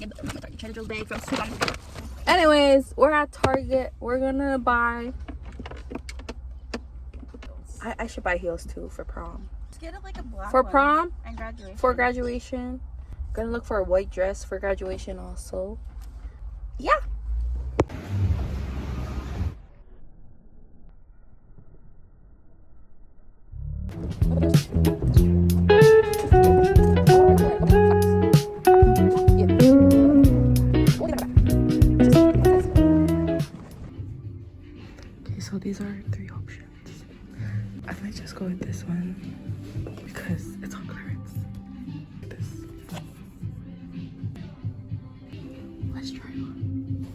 get the Trader Joe's bag from Sudan. Anyways, we're at Target. We're gonna buy. I should buy heels too for prom. Let's get it like a black For one. prom? And graduation. For graduation. Gonna look for a white dress for graduation also. Yeah. Okay, so these are 3 options. I might just go with this one because it's on clearance. This. Let's try it on.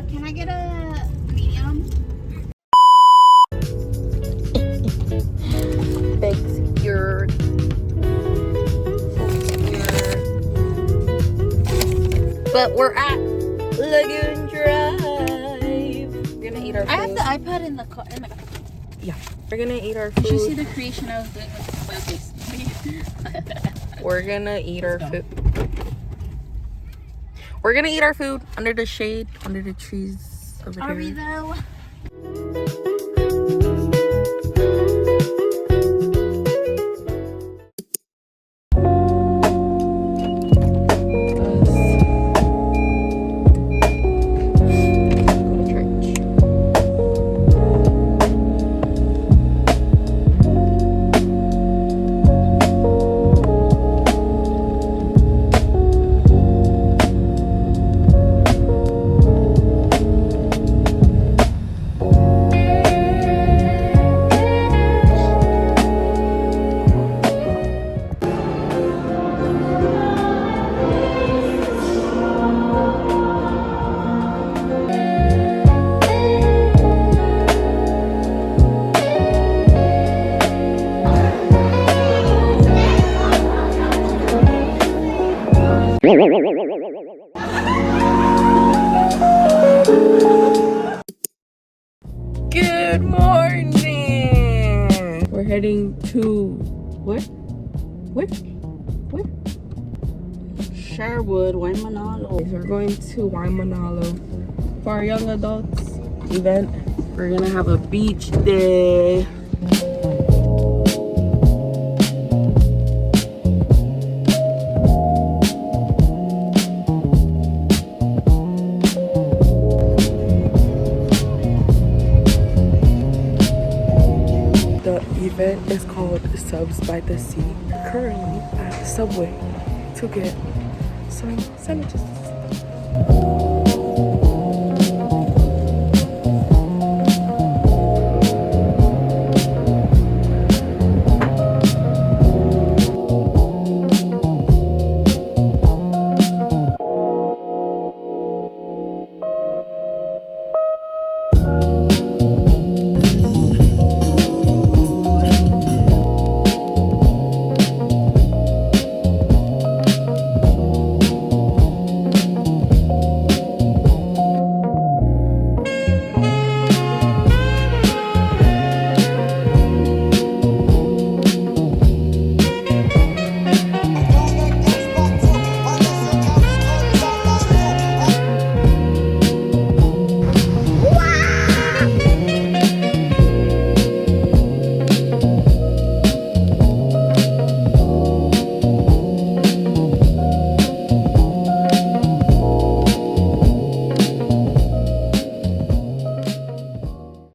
Can I get a medium? Big secured. But we're at Lagoon Drive. We're gonna eat our food. I have the iPad in the car. Yeah. We're gonna eat our food. Did you see the creation I was doing with my face? We're gonna eat our food. We're gonna eat our food under the shade, under the trees over Are here. we though? Good morning. We're heading to where? Sherwood, Waimanalo. We're going to Waimanalo for our young adults event. We're gonna have a beach day. The event is called Subs by the Sea. We're currently at Subway to get some sandwiches.